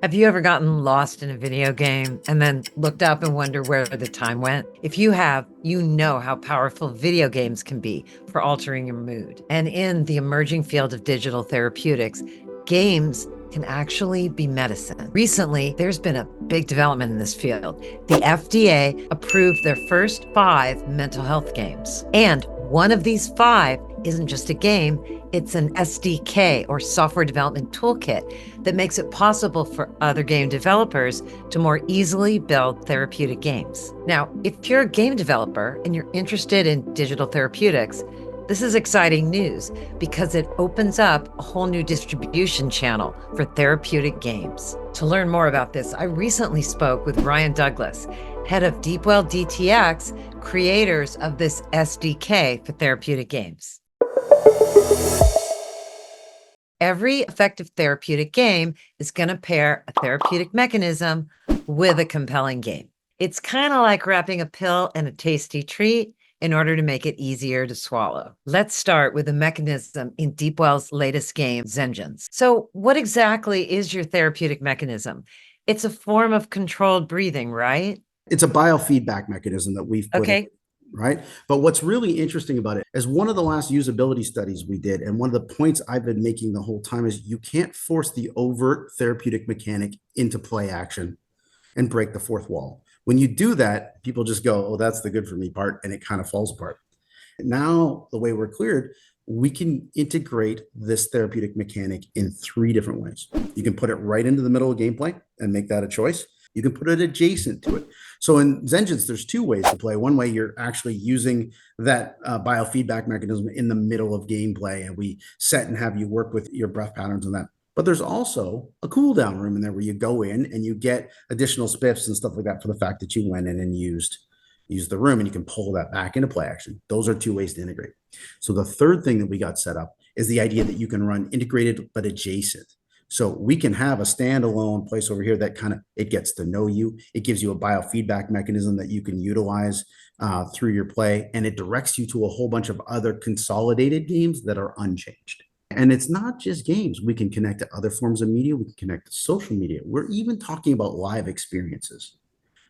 Have you ever gotten lost in a video game and then looked up and wonder where the time went? If you have, you know how powerful video games can be for altering your mood. And in the emerging field of digital therapeutics, games can actually be medicine. Recently, there's been a big development in this field. The FDA approved their first 5 mental health games. And one of these 5 isn't just a game, it's an SDK or software development toolkit that makes it possible for other game developers to more easily build therapeutic games. Now, if you're a game developer and you're interested in digital therapeutics, this is exciting news because it opens up a whole new distribution channel for therapeutic games. To learn more about this, I recently spoke with Ryan Douglas, head of Deepwell DTX, creators of this SDK for therapeutic games. Every effective therapeutic game is going to pair a therapeutic mechanism with a compelling game. It's kind of like wrapping a pill in a tasty treat in order to make it easier to swallow. Let's start with the mechanism in Deepwell's latest game, Zengens. So what exactly is your therapeutic mechanism? It's a form of controlled breathing, right? It's a biofeedback mechanism that we've put in, right? But what's really interesting about it is one of the last usability studies we did, and one of the points I've been making the whole time is you can't force the overt therapeutic mechanic into play action and break the fourth wall. When you do that, people just go, oh, that's the good for me part, and it kind of falls apart. Now, the way we're cleared, we can integrate this therapeutic mechanic in 3 different ways. You can put it right into the middle of gameplay and make that a choice. You can put it adjacent to it. So in Zengens, there's 2 ways to play. One way, you're actually using that biofeedback mechanism in the middle of gameplay, and we set and have you work with your breath patterns and that. But there's also a cooldown room in there where you go in and you get additional spiffs and stuff like that for the fact that you went in and used the room, and you can pull that back into play action. Those are 2 ways to integrate. So the third thing that we got set up is the idea that you can run integrated but adjacent. So we can have a standalone place over here that it gets to know you. It gives you a biofeedback mechanism that you can utilize through your play, and it directs you to a whole bunch of other consolidated games that are unchanged. And it's not just games. We can connect to other forms of media. We can connect to social media. We're even talking about live experiences.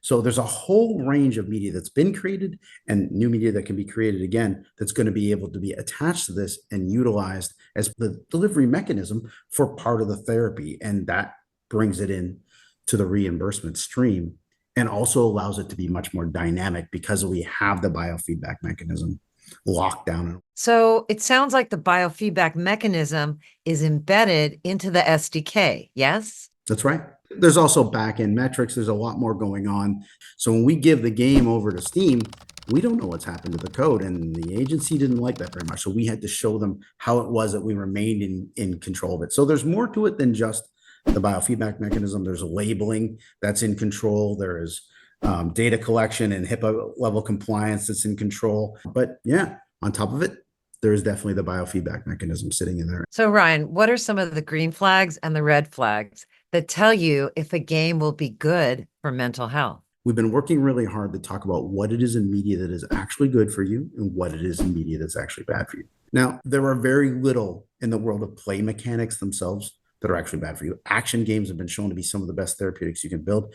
So there's a whole range of media that's been created and new media that can be created again that's going to be able to be attached to this and utilized as the delivery mechanism for part of the therapy. And that brings it in to the reimbursement stream and also allows it to be much more dynamic because we have the biofeedback mechanism locked down. So it sounds like the biofeedback mechanism is embedded into the SDK, yes? That's right. There's also back-end metrics. There's a lot more going on. So when we give the game over to Steam, we don't know what's happened to the code, and the agency didn't like that very much. So we had to show them how it was that we remained in control of it. So there's more to it than just the biofeedback mechanism. There's labeling that's in control. There is data collection and HIPAA level compliance that's in control. But yeah, on top of it, there is definitely the biofeedback mechanism sitting in there. So Ryan, what are some of the green flags and the red flags that tell you if a game will be good for mental health? We've been working really hard to talk about what it is in media that is actually good for you and what it is in media that's actually bad for you. Now, there are very little in the world of play mechanics themselves that are actually bad for you. Action games have been shown to be some of the best therapeutics you can build.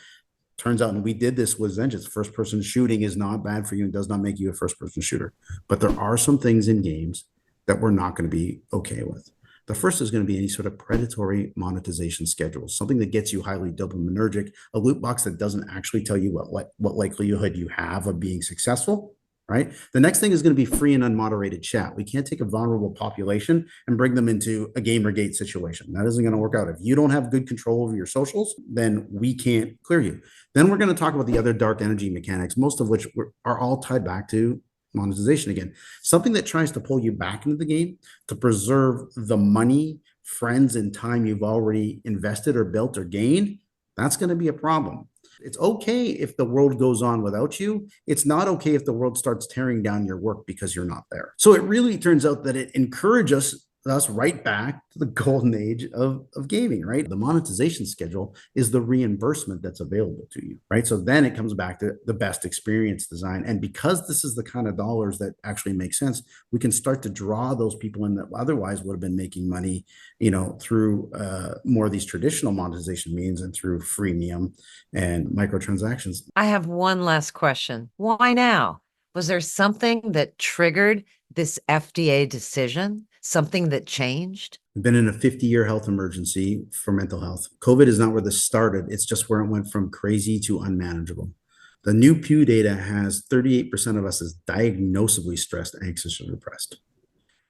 Turns out, and we did this with Zengens, first-person shooting is not bad for you and does not make you a first-person shooter. But there are some things in games that we're not going to be okay with. The first is going to be any sort of predatory monetization schedule, something that gets you highly dopaminergic, a loot box that doesn't actually tell you what likelihood you have of being successful, right? The next thing is going to be free and unmoderated chat. We can't take a vulnerable population and bring them into a Gamergate situation. That isn't going to work out. If you don't have good control over your socials, then we can't clear you. Then we're going to talk about the other dark energy mechanics, most of which are all tied back to monetization again. Something that tries to pull you back into the game to preserve the money, friends, and time you've already invested or built or gained. That's going to be a problem. It's okay if the world goes on without you. It's not okay if the world starts tearing down your work because you're not there. So it really turns out that it encourages us right back to the golden age of gaming, right? The monetization schedule is the reimbursement that's available to you, right? So then it comes back to the best experience design. And because this is the kind of dollars that actually make sense, we can start to draw those people in that otherwise would have been making money, through more of these traditional monetization means and through freemium and microtransactions. I have one last question. Why now? Was there something that triggered this FDA decision? Something that changed? We've been in a 50-year health emergency for mental health. COVID is not where this started. It's just where it went from crazy to unmanageable. The new Pew data has 38% of us as diagnosably stressed, anxious, or depressed.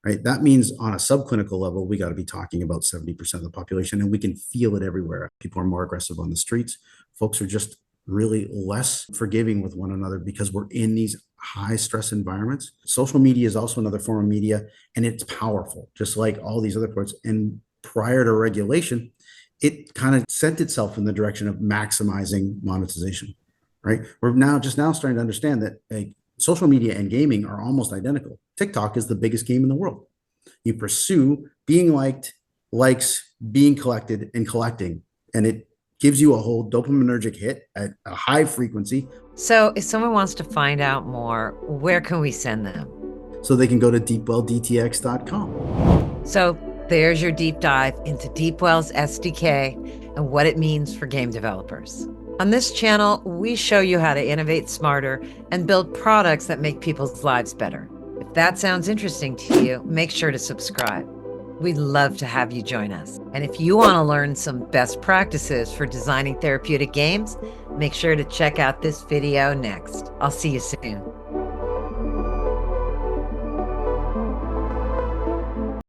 Right? That means on a subclinical level, we got to be talking about 70% of the population, and we can feel it everywhere. People are more aggressive on the streets. Folks are just really less forgiving with one another because we're in these high stress environments. Social media is also another form of media, and it's powerful, just like all these other parts. And prior to regulation, it kind of sent itself in the direction of maximizing monetization, right? We're now starting to understand that social media and gaming are almost identical. TikTok is the biggest game in the world. You pursue being liked, likes, being collected, and collecting, and it gives you a whole dopaminergic hit at a high frequency. So if someone wants to find out more, where can we send them? So they can go to deepwelldtx.com. So there's your deep dive into Deepwell's SDK and what it means for game developers. On this channel, we show you how to innovate smarter and build products that make people's lives better. If that sounds interesting to you, make sure to subscribe. We'd love to have you join us. And if you want to learn some best practices for designing therapeutic games, make sure to check out this video next. I'll see you soon.